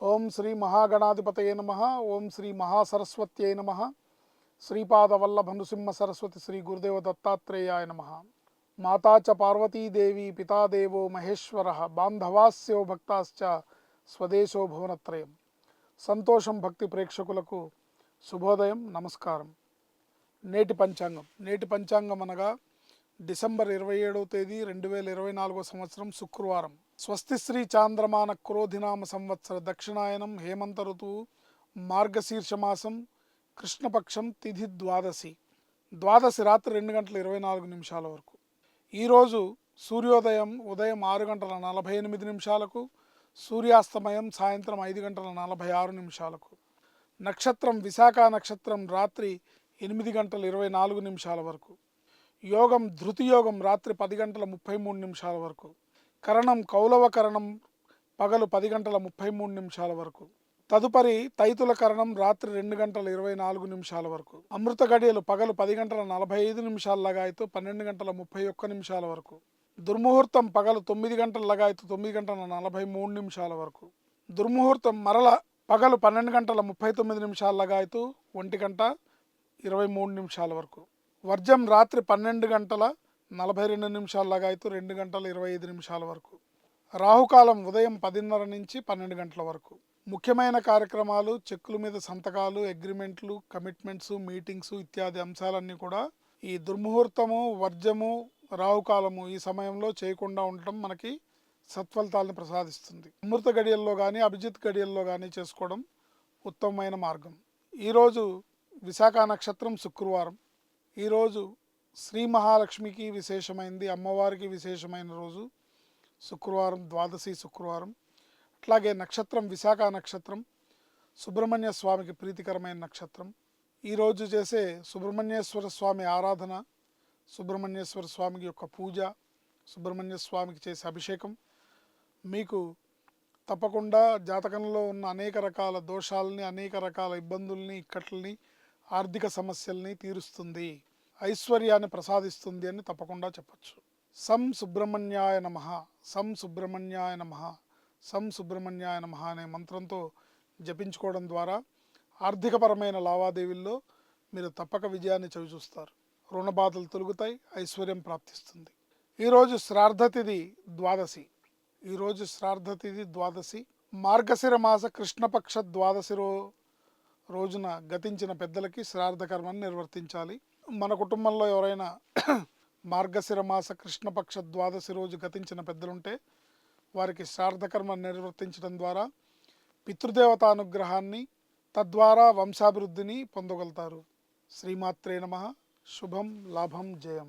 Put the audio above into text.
ఓం శ్రీ మహాగణాధిపతయే నమః. ఓం శ్రీ మహాసరస్వత్యై నమః. శ్రీపాదవల్లభ నృసింహ సరస్వతి శ్రీ గురుదేవ దత్తాత్రేయాయ నమః. మాతా చ పార్వతీదేవి పితా దేవో మహేశ్వరః బాంధవాస్యో భక్తాశ్చ స్వదేశో భువనత్రయం. సంతోషం భక్తి ప్రేక్షకులకు శుభోదయం, నమస్కారం. నేటి పంచాంగం అనగా డిసెంబర్ 27వ తేదీ 2024 సంవత్సరం శుక్రవారం. స్వస్తి శ్రీ చాంద్రమాన క్రోధినామ సంవత్సర దక్షిణాయనం హేమంత ఋతువు మార్గశీర్షమాసం కృష్ణపక్షం తిథి ద్వాదశి రాత్రి 2 గంటల 24 నిమిషాల వరకు. ఈరోజు సూర్యోదయం ఉదయం 6 గంటల 48 నిమిషాలకు, సూర్యాస్తమయం సాయంత్రం 5 గంటల 46 నిమిషాలకు. నక్షత్రం విశాఖ నక్షత్రం రాత్రి 8 గంటల 24 నిమిషాల వరకు. యోగం ధృతి యోగం రాత్రి 10 గంటల 33 నిమిషాల వరకు. కరణం కౌలవ కరణం పగలు 10 గంటల 33 నిమిషాల వరకు. తదుపరి తైతుల కరణం రాత్రి 2 గంటల 24 నిమిషాల వరకు. అమృత గడియలు పగలు 10 గంటల 45 నిమిషాల లగాయతు 12 గంటల 31 నిమిషాల వరకు. దుర్ముహూర్తం పగలు 9 గంటల లగాయతు 9 గంటల 43 నిమిషాల వరకు. దుర్ముహూర్తం మరల పగలు 12 గంటల 39 నిమిషాల లగాయతు 1 గంట 23 నిమిషాల వరకు. వర్జం రాత్రి 12 గంటల 42 నిమిషాల లగాయతు 2 గంటల 25 నిమిషాల వరకు. రాహుకాలం ఉదయం 10:30 నుంచి 12 గంటల వరకు. ముఖ్యమైన కార్యక్రమాలు, చెక్కుల మీద సంతకాలు, అగ్రిమెంట్లు, కమిట్మెంట్స్, మీటింగ్స్ ఇత్యాది అంశాలన్నీ కూడా ఈ దుర్ముహూర్తము, వర్జము, రాహుకాలము ఈ సమయంలో చేయకుండా ఉండటం మనకి సత్ఫలితాలను ప్రసాదిస్తుంది. అమృత గడియల్లో కానీ అభిజిత్ గడియల్లో కానీ చేసుకోవడం ఉత్తమమైన మార్గం. ఈరోజు విశాఖ నక్షత్రం శుక్రవారం. ఈరోజు శ్రీ మహాలక్ష్మికి విశేషమైంది, అమ్మవారికి విశేషమైన రోజు శుక్రవారం, ద్వాదశి శుక్రవారం. అట్లాగే నక్షత్రం విశాఖ నక్షత్రం సుబ్రహ్మణ్య స్వామికి ప్రీతికరమైన నక్షత్రం. ఈరోజు చేసే సుబ్రహ్మణ్యేశ్వర స్వామి ఆరాధన, సుబ్రహ్మణ్యేశ్వర స్వామికి యొక్క పూజ, సుబ్రహ్మణ్య స్వామికి చేసే అభిషేకం మీకు తప్పకుండా జాతకంలో ఉన్న అనేక రకాల దోషాలని, అనేక రకాల ఇబ్బందుల్ని, ఇక్కట్లని, ఆర్థిక సమస్యల్ని తీరుస్తుంది, ఐశ్వర్యాన్ని ప్రసాదిస్తుంది అని తప్పకుండా చెప్పచ్చు. సం సుబ్రహ్మణ్యాయ నమః, సం సుబ్రహ్మణ్యాయ నమః, సం సుబ్రహ్మణ్యాయ నమః అనే మంత్రంతో జపించుకోవడం ద్వారా ఆర్థికపరమైన లావాదేవీల్లో మీరు తప్పక విజయాన్ని చవిచూస్తారు. రుణ బాధలు తొలుగుతాయి, ఐశ్వర్యం ప్రాప్తిస్తుంది. ఈరోజు శ్రాద్ధతిథి ద్వాదశి. ఈరోజు శ్రాద్ధతిథి ద్వాదశి. మార్గశిర మాస కృష్ణపక్ష ద్వాదశి రోజున గతించిన పెద్దలకి శ్రాద్ధ కర్మను నిర్వర్తించాలి. మన కుటుంబంలో ఎవరైనా మార్గశిర మాస కృష్ణపక్ష ద్వాదశి రోజు గతించిన పెద్దలుంటే వారికి శ్రాద్ధకర్మ నిర్వర్తించడం ద్వారా పితృదేవతానుగ్రహాన్ని, తద్వారా వంశాభివృద్ధిని పొందగలుగుతారు. శ్రీమాత్రే నమః. శుభం, లాభం, జయం.